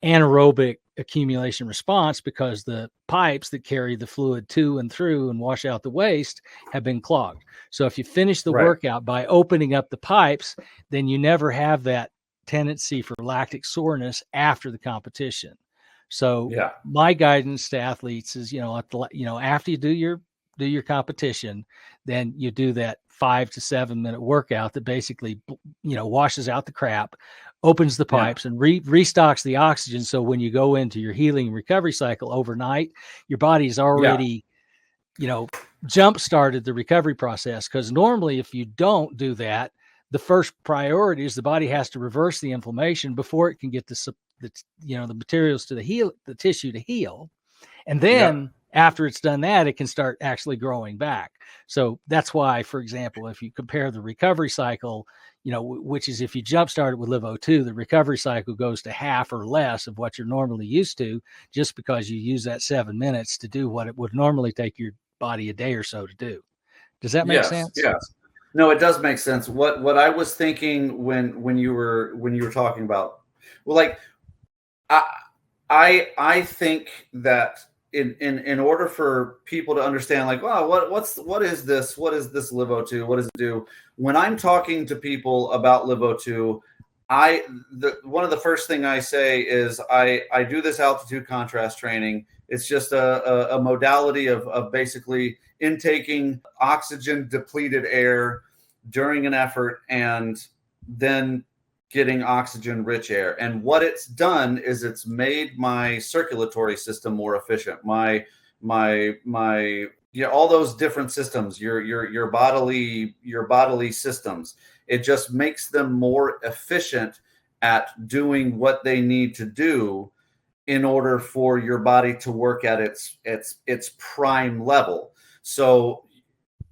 anaerobic accumulation response because the pipes that carry the fluid to and through and wash out the waste have been clogged. So if you finish the workout by opening up the pipes, then you never have that tendency for lactic soreness after the competition. So my guidance to athletes is, after you do your competition, then you do that 5 to 7 minute workout that basically, washes out the crap, opens the pipes and restocks the oxygen. So when you go into your healing recovery cycle overnight, your body's already, jump started the recovery process. Because normally if you don't do that, the first priority is the body has to reverse the inflammation before it can get the materials to the tissue to heal. And then after it's done that, it can start actually growing back. So that's why, for example, if you compare the recovery cycle, which is if you jump started with LiveO2, the recovery cycle goes to half or less of what you're normally used to, just because you use that 7 minutes to do what it would normally take your body a day or so to do. Does that make sense? Yes. No, it does make sense. What I was thinking when you were talking about, I think that in order for people to understand, what is this LiveO2? What does it do? When I'm talking to people about LiveO2, one of the first thing I say is I do this altitude contrast training. It's just a modality of basically intaking oxygen depleted air during an effort and then getting oxygen rich air. And what it's done is it's made my circulatory system more efficient. My all those different systems, your bodily systems, it just makes them more efficient at doing what they need to do in order for your body to work at its prime level. So,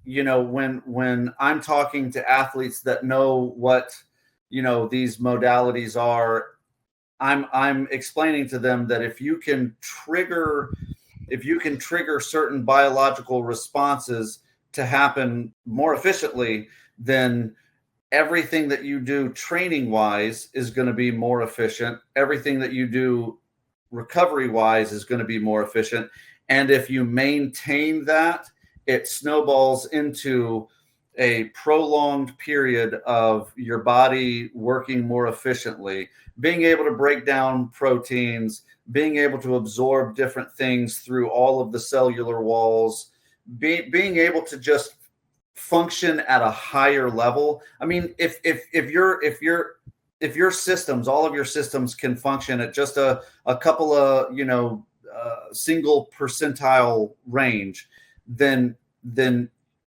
when I'm talking to athletes that know what these modalities are, I'm explaining to them that if you can trigger certain biological responses to happen more efficiently, then everything that you do training wise is going to be more efficient. Everything that you do recovery wise is going to be more efficient. And if you maintain that, it snowballs into a prolonged period of your body working more efficiently, being able to break down proteins, being able to absorb different things through all of the cellular walls, being able to just function at a higher level. I mean, if your systems, all of your systems can function at just a couple of, single percentile range, then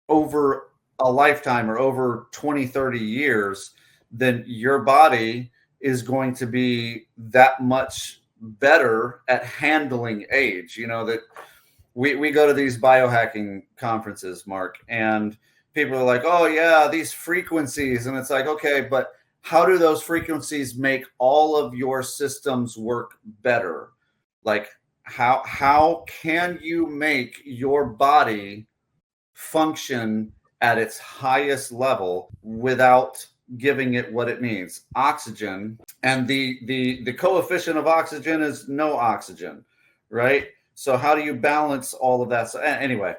over a lifetime or over 20, 30 years, then your body is going to be that much better at handling age. That we go to these biohacking conferences, Mark, and people are like, oh yeah, these frequencies. And it's like, okay, but how do those frequencies make all of your systems work better? Like how can you make your body function at its highest level without giving it what it needs? Oxygen. And the coefficient of oxygen is no oxygen, right? So how do you balance all of that? So anyway,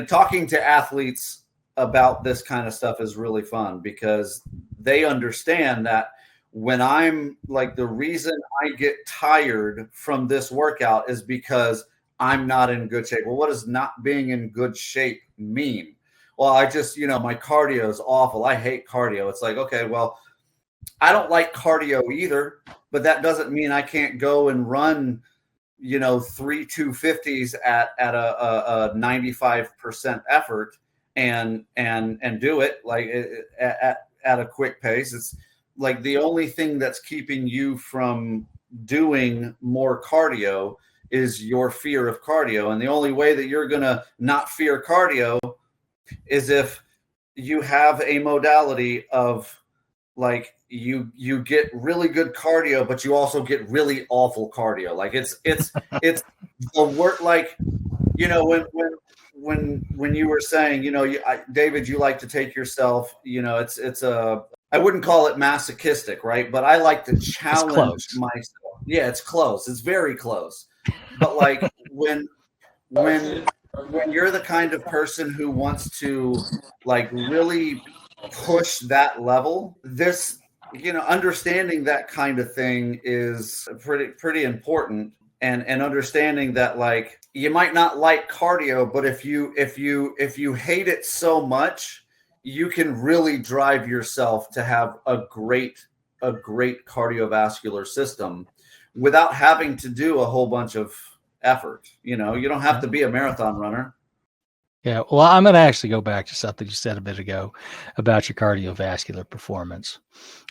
talking to athletes about this kind of stuff is really fun because they understand that when I'm like, the reason I get tired from this workout is because I'm not in good shape. Well, what does not being in good shape mean? Well, I just, my cardio is awful. I hate cardio. It's like, okay, well, I don't like cardio either, but that doesn't mean I can't go and run, 3 250s at a 95% effort and do it like at a quick pace. It's like the only thing that's keeping you from doing more cardio is your fear of cardio. And the only way that you're going to not fear cardio is if you have a modality of like you get really good cardio, but you also get really awful cardio. Like it's the work. Like, when you were saying, David, you like to take yourself, I wouldn't call it masochistic, right? But I like to challenge myself. Yeah, it's close. It's very close. But like when you're the kind of person who wants to like really push that level, this, understanding that kind of thing is pretty important. And understanding that like you might not like cardio, but if you hate it so much, you can really drive yourself to have a great cardiovascular system without having to do a whole bunch of effort. You don't have to be a marathon runner. Yeah. Well, I'm going to actually go back to something you said a bit ago about your cardiovascular performance.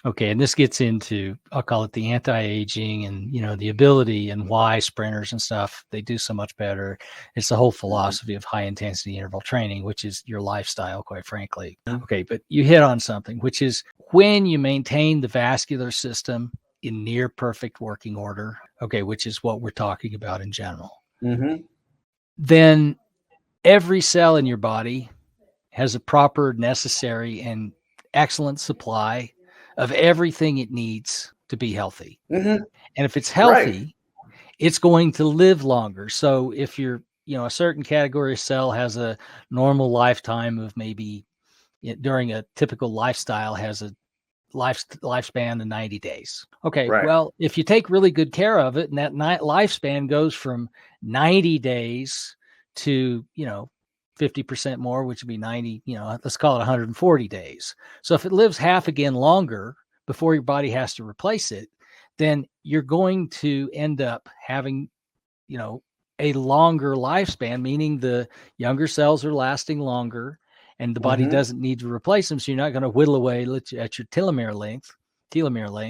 Okay. And this gets into, I'll call it the anti-aging and, the ability and why sprinters and stuff, they do so much better. It's the whole philosophy of high intensity interval training, which is your lifestyle, quite frankly. Okay. But you hit on something, which is when you maintain the vascular system in near perfect working order, okay, which is what we're talking about in general, then every cell in your body has a proper, necessary, and excellent supply of everything it needs to be healthy. And if it's healthy, it's going to live longer. So if you're, a certain category of cell has a normal lifetime of maybe during a typical lifestyle has a lifespan of 90 days. Okay. Well, if you take really good care of it and that lifespan goes from 90 days to, 50% more, which would be 90, let's call it 140 days. So if it lives half again longer before your body has to replace it, then you're going to end up having, a longer lifespan, meaning the younger cells are lasting longer and the body doesn't need to replace them. So you're not going to whittle away at your telomere length.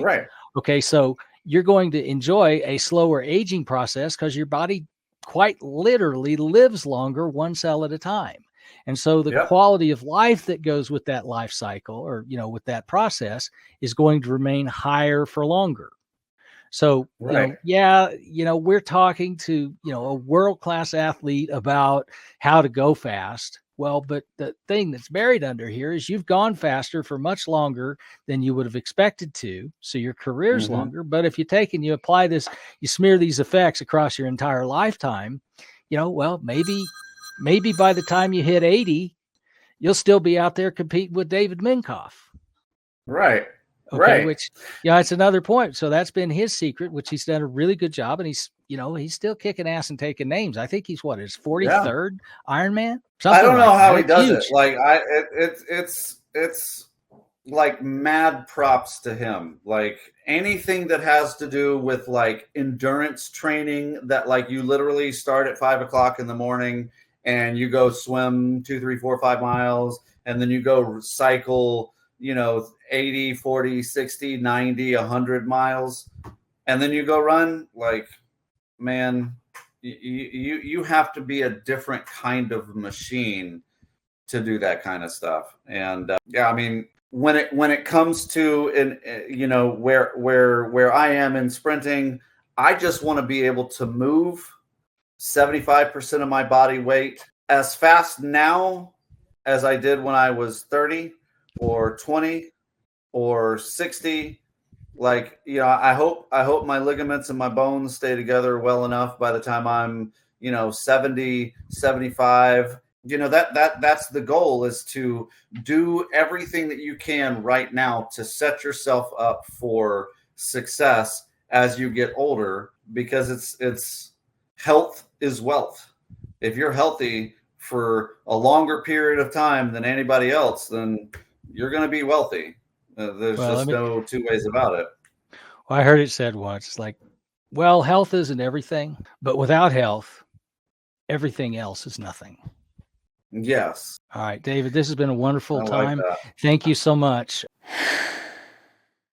Right. Okay. So you're going to enjoy a slower aging process because your body quite literally lives longer one cell at a time. And so the quality of life that goes with that life cycle or, with that process is going to remain higher for longer. So, we're talking to, a world-class athlete about how to go fast. Well, but the thing that's buried under here is you've gone faster for much longer than you would have expected to. So your career's longer. But if you take and you apply this, you smear these effects across your entire lifetime, maybe by the time you hit 80, you'll still be out there competing with David Minkoff. Right. Okay, which, it's another point. So that's been his secret, which he's done a really good job. And he's still kicking ass and taking names. I think he's his 43rd Ironman. I don't know how he does it. Like it's like mad props to him. Like anything that has to do with like endurance training that like you literally start at 5 o'clock in the morning and you go swim 2, 3, 4, 5 miles. And then you go cycle, 80, 40, 60, 90, 100 miles. And then you go run. Like, man, you have to be a different kind of machine to do that kind of stuff. And I mean, when it comes to where I am in sprinting, I just want to be able to move 75% of my body weight as fast now as I did when I was 30 or 20 or 60. Like, I hope my ligaments and my bones stay together well enough by the time I'm, 70, 75. That's the goal, is to do everything that you can right now to set yourself up for success as you get older, because health is wealth. If you're healthy for a longer period of time than anybody else, then you're going to be wealthy. There's just no two ways about it. Well, I heard it said once, it's like, well, health isn't everything, but without health, everything else is nothing. Yes. All right, David, this has been a wonderful time. Like that. Thank you so much.